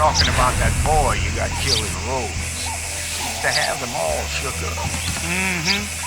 talking about that boy you got killed in the road. Seems to have them all shook up. Mm-hmm.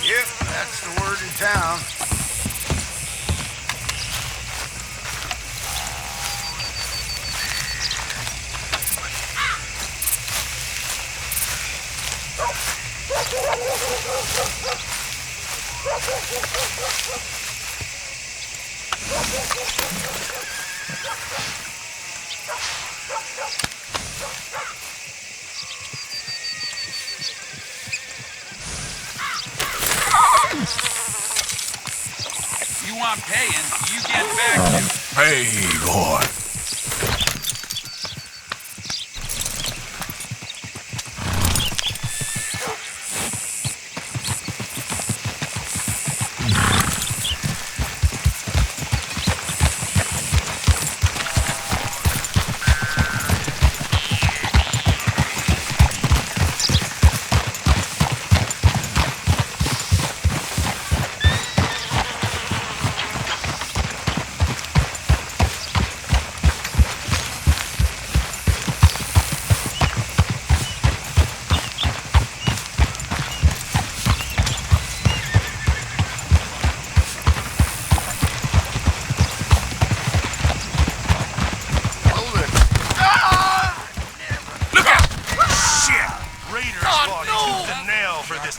Yep, that's the word in town. You want paying, you get back to... Hey, boy.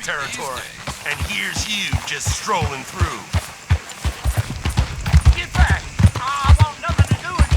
Territory, and here's you just strolling through. Get back! I want nothing to do with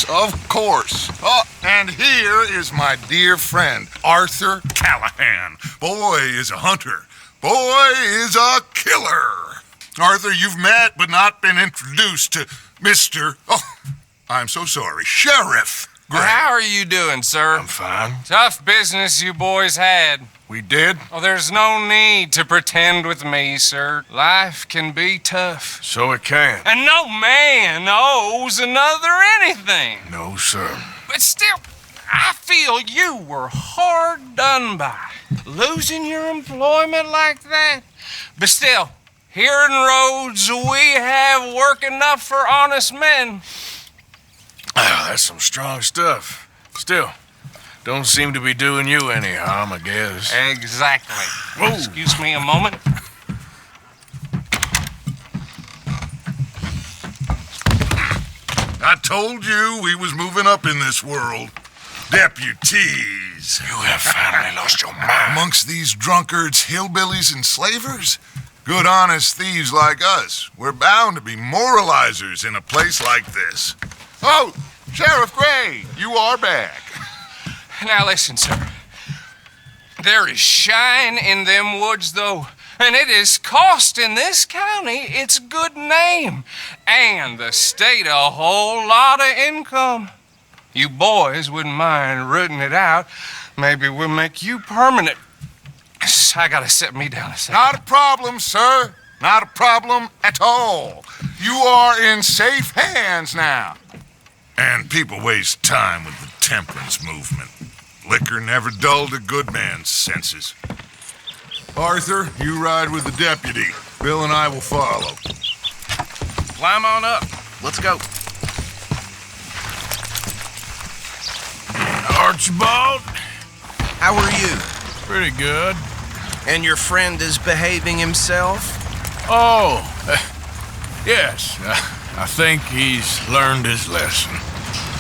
Of course. Oh, and here is my dear friend, Arthur Callahan. Boy is a hunter. Boy is a killer. Arthur, you've met but not been introduced to Mr. Oh, I'm so sorry, Sheriff Gray. How are you doing, sir? I'm fine. Tough business you boys had. We did? Oh, there's no need to pretend with me, sir. Life can be tough. So it can. And no man owes another anything. No, sir. But still, I feel you were hard done by. Losing your employment like that. But still, here in Rhodes, we have work enough for honest men. Oh, that's some strong stuff. Still, don't seem to be doing you any harm, I guess. Exactly. Whoa. Excuse me a moment. I told you we was moving up in this world. Deputies. You have finally lost your mind. Amongst these drunkards, hillbillies, and slavers? Good honest thieves like us. We're bound to be moralizers in a place like this. Oh, Sheriff Gray, you are back. Now listen, sir. There is shine in them woods, though, and it is costing this county its good name and the state a whole lot of income. You boys wouldn't mind rooting it out. Maybe we'll make you permanent. I gotta set me down a second. Not a problem, sir. Not a problem at all. You are in safe hands now. And people waste time with the temperance movement. Liquor never dulled a good man's senses. Arthur, you ride with the deputy. Bill and I will follow. Climb on up. Let's go. Archibald, How are you? pretty good. And your friend is behaving himself? Oh, yes. I think he's learned his lesson.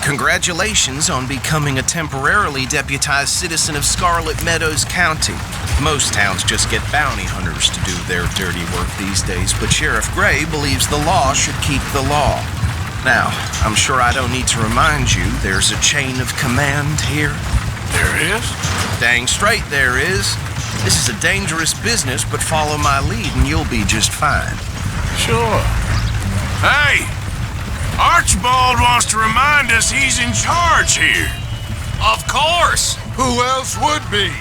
Congratulations on becoming a temporarily deputized citizen of Scarlet Meadows County. Most towns just get bounty hunters to do their dirty work these days, but Sheriff Gray believes the law should keep the law. Now, I'm sure I don't need to remind you there's a chain of command here. There is? Dang straight there is. This is a dangerous business, but follow my lead and you'll be just fine. Sure. Hey! Archibald wants to remind us he's in charge here. Of course. Who else would be?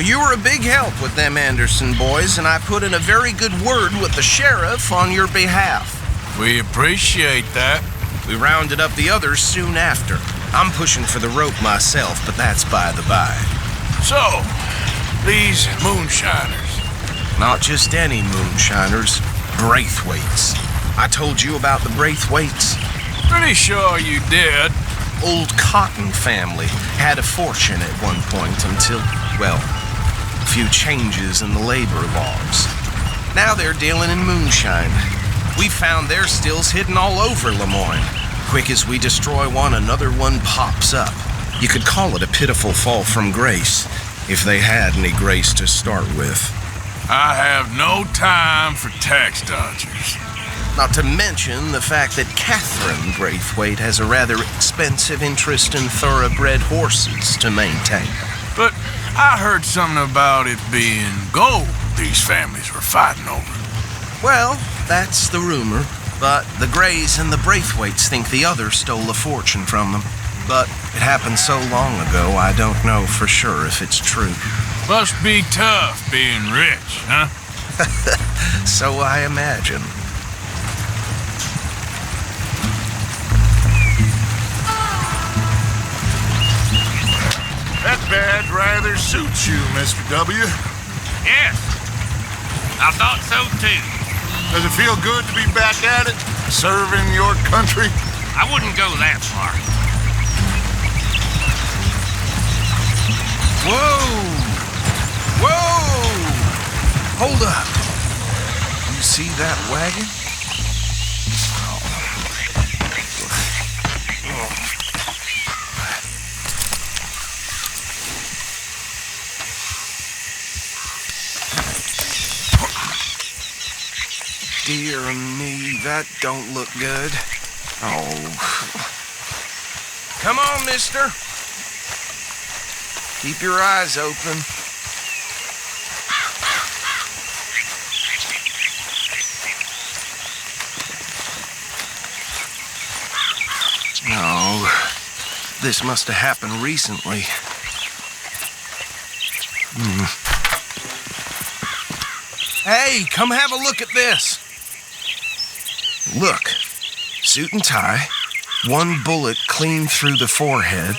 You were a big help with them Anderson boys, and I put in a very good word with the sheriff on your behalf. We appreciate that. We rounded up the others soon after. I'm pushing for the rope myself, but that's by the by. So, these moonshiners. Not just any moonshiners, Braithwaites. I told you about the Braithwaites. Pretty sure you did. Old Cotton family had a fortune at one point until, well, a few changes in the labor laws. Now they're dealing in moonshine. We found their stills hidden all over Lemoyne. Quick as we destroy one, another one pops up. You could call it a pitiful fall from grace, if they had any grace to start with. I have no time for tax dodgers. Not to mention the fact that Catherine Braithwaite has a rather expensive interest in thoroughbred horses to maintain. But I heard something about it being gold these families were fighting over. Well, that's the rumor. But the Grays and the Braithwaites think the other stole a fortune from them. But it happened so long ago, I don't know for sure if it's true. Must be tough being rich, huh? So I imagine. That badge rather suits you, Mr. W. Yes, I thought so too. Does it feel good to be back at it, serving your country? I wouldn't go that far. Whoa! Whoa! Hold up. You see that wagon? Dear me, that don't look good. Oh. Come on, mister. Keep your eyes open. No. This must have happened recently. Hey, come have a look at this. Look, suit and tie, one bullet clean through the forehead.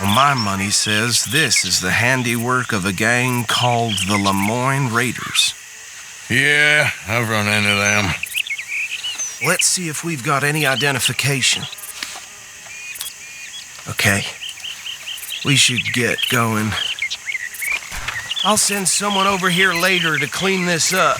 Well, my money says this is the handiwork of a gang called the Lemoyne Raiders. Yeah, I've run into them. Let's see if we've got any identification. Okay, we should get going. I'll send someone over here later to clean this up.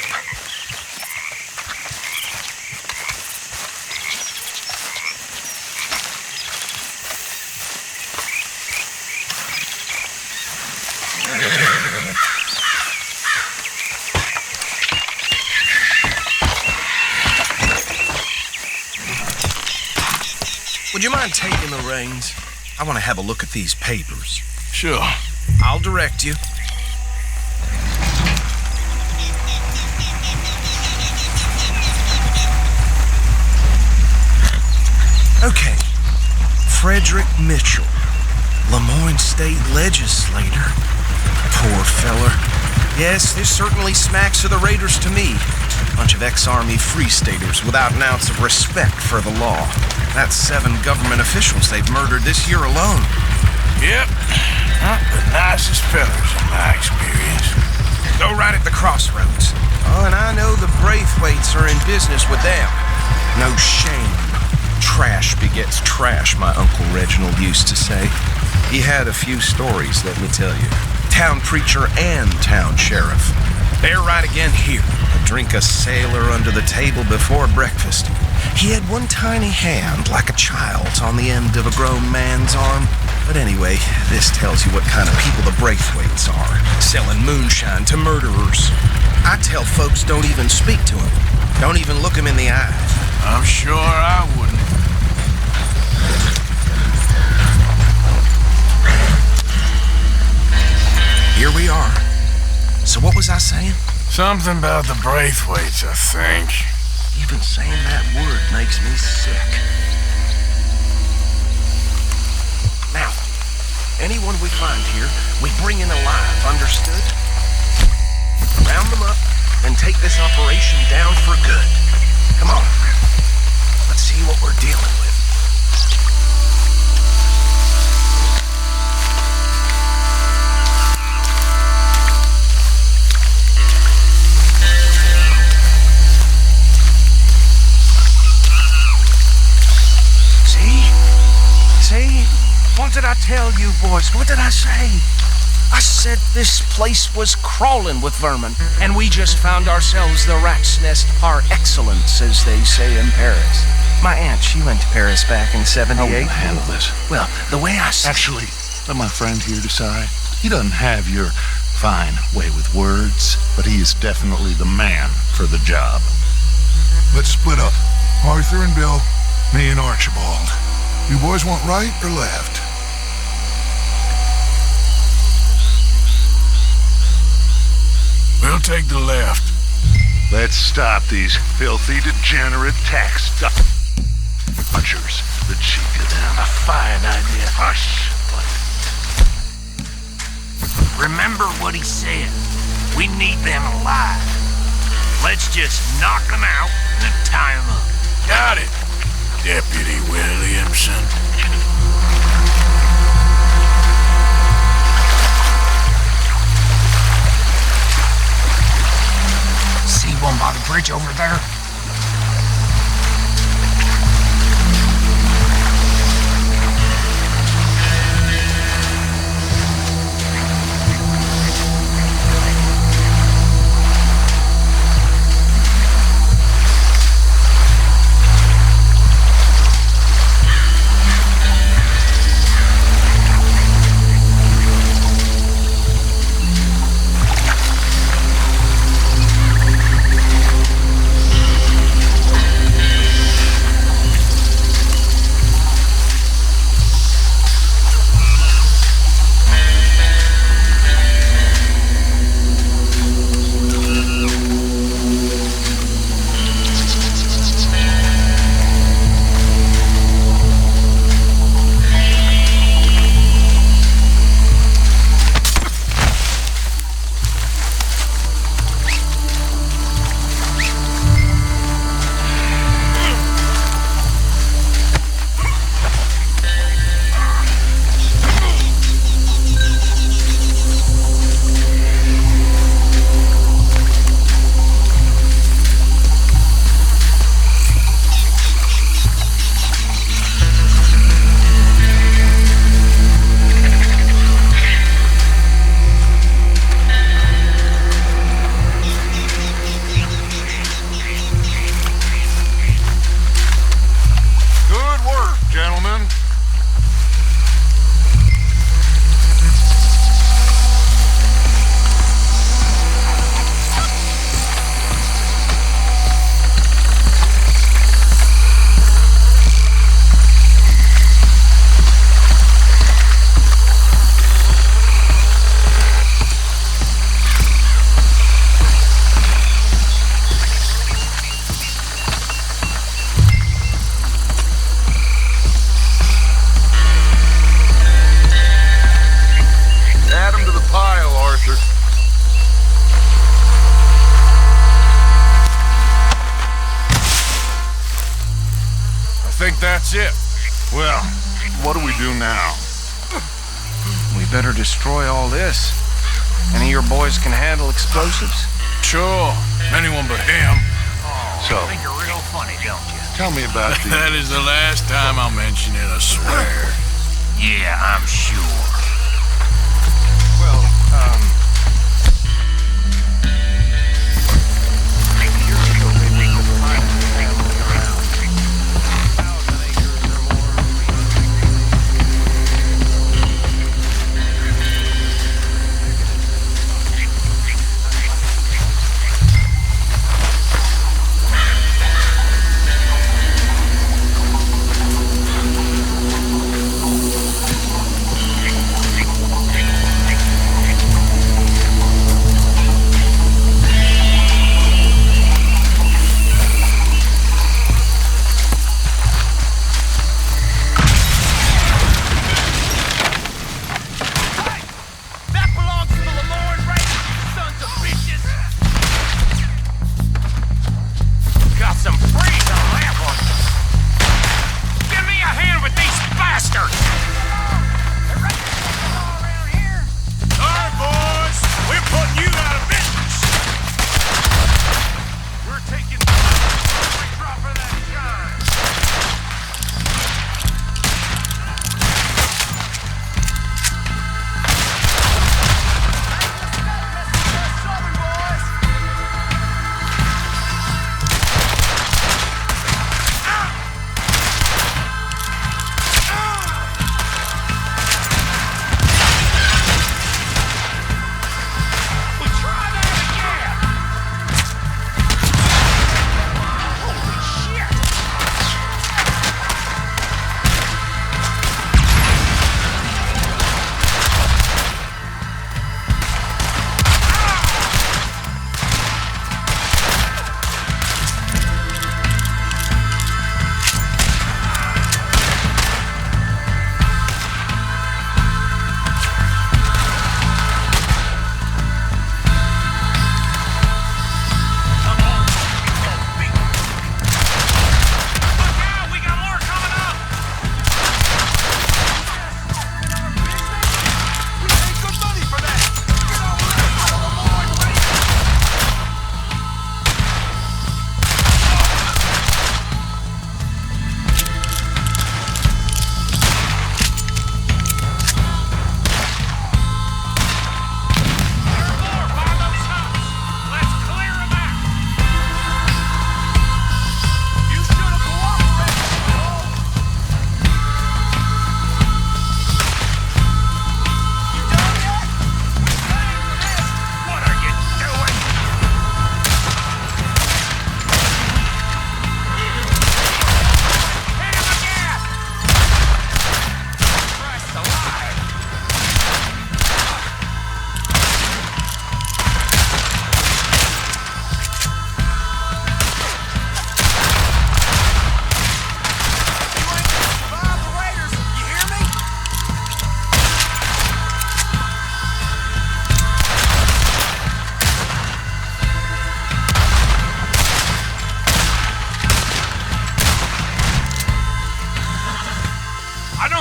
Would you mind taking the reins? I want to have a look at these papers. Sure. I'll direct you. Okay. Frederick Mitchell, Lemoyne State legislator. Poor feller. Yes, this certainly smacks of the Raiders to me. Bunch of ex-Army Free Staters without an ounce of respect for the law. That's 7 government officials they've murdered this year alone. Yep. Not the nicest fellas in my experience. Go right at the crossroads. Oh, and I know the Braithwaites are in business with them. No shame. Trash begets trash, my Uncle Reginald used to say. He had a few stories, let me tell you. Town preacher and town sheriff. They're right again here. Drink a sailor under the table before breakfast. He had one tiny hand, like a child's, on the end of a grown man's arm. But anyway, this tells you what kind of people the Braithwaites are, selling moonshine to murderers. I tell folks don't even speak to him. Don't even look him in the eye. I'm sure I wouldn't. Here we are. So what was I saying? Something about the Braithwaites, I think. Even saying that word makes me sick. Now, anyone we find here, we bring in alive, understood? Round them up and take this operation down for good. Come on. Let's see what we're dealing with. What did I tell you, boys? What did I say? I said this place was crawling with vermin, and we just found ourselves the rat's nest par excellence, as they say in Paris. My aunt, she went to Paris back in '78. How will you handle this? Well, the way I see... Actually, let my friend here decide. He doesn't have your fine way with words, but he is definitely the man for the job. Let's split up. Arthur and Bill, me and Archibald. You boys want right or left? We'll take the left. Let's stop these filthy, degenerate tax dodgers. The cheek of them. A fine idea. Hush. Remember what he said. We need them alive. Let's just knock them out and then tie them up. Got it, Deputy Williamson. See one by the bridge over there? think that's it. Well, what do we do now? We better destroy all this. Any of your boys can handle explosives? Sure, anyone but him. So, I think you're real funny, don't you? tell me about the... That is the last time I'll mention it, I swear. Yeah, I'm sure. Well,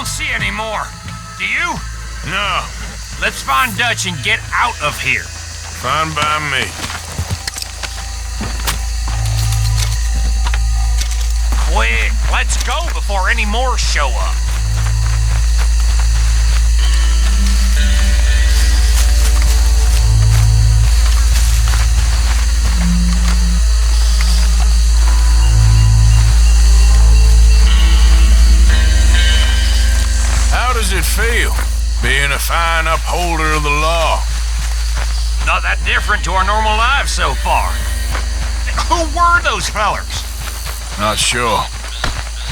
see any more. Do you? No. Let's find Dutch and get out of here. Fine by me. Quick, let's go before any more show up. How does it feel, being a fine upholder of the law? Not that different to our normal lives so far. Who were those fellers? Not sure.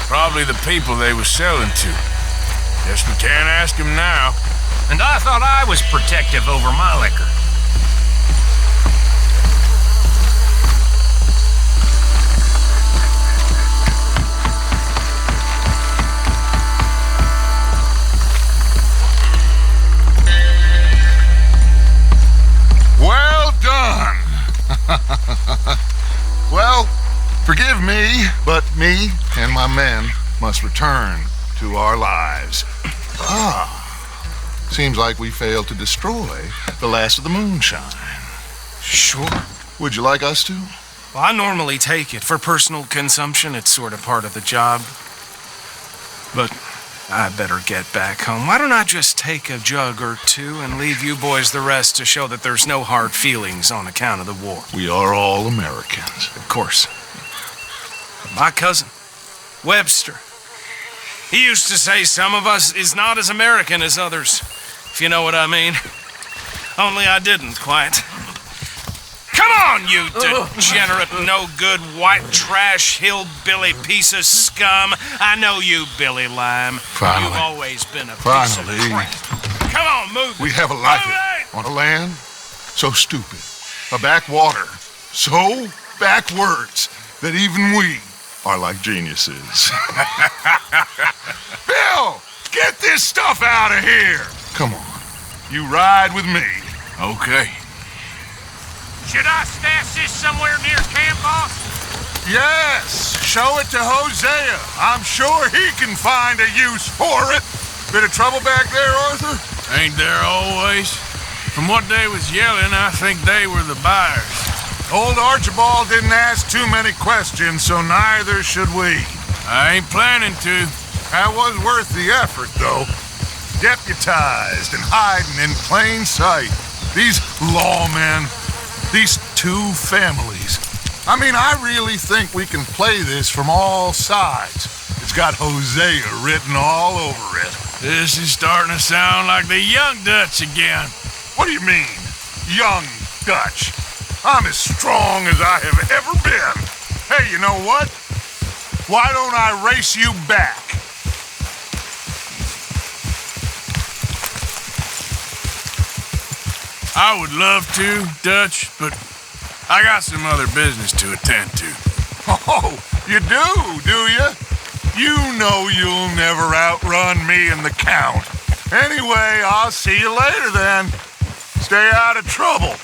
Probably the people they were selling to. Guess we can't ask them now. And I thought I was protective over my liquor. Well done. Well, forgive me, but me and my men must return to our lives. Seems like we failed to destroy the last of the moonshine. Sure. Would you like us to? Well, I normally take it. For personal consumption, it's sort of part of the job. But I better get back home. Why don't I just take a jug or two and leave you boys the rest to show that there's no hard feelings on account of the war? We are all Americans. Of course. My cousin, Webster, he used to say some of us is not as American as others, if you know what I mean. Only I didn't quite. Come on, you degenerate, no-good, white trash, hillbilly piece of scum. I know you, Billy Lime. Finally. You've always been a piece Finally. of crap. Come on, move. We have a life Move on a land so stupid, a backwater so backwards that even we are like geniuses. Bill, get this stuff out of here. Come on, you ride with me. Okay. Should I stash this somewhere near camp, boss? Yes, show it to Hosea. I'm sure he can find a use for it. Bit of trouble back there, Arthur? Ain't there always? From what they was yelling, I think they were the buyers. Old Archibald didn't ask too many questions, so neither should we. I ain't planning to. That was worth the effort, though. Deputized and hiding in plain sight. These lawmen, these two families. I mean, I really think we can play this from all sides. It's got Hosea written all over it. This is starting to sound like the Young Dutch again. What do you mean, young Dutch? I'm as strong as I have ever been. Hey, you know what? Why don't I race you back? I would love to, Dutch, but I got some other business to attend to. Oh, you do you? You know you'll never outrun me and the Count. Anyway, I'll see you later then. Stay out of trouble.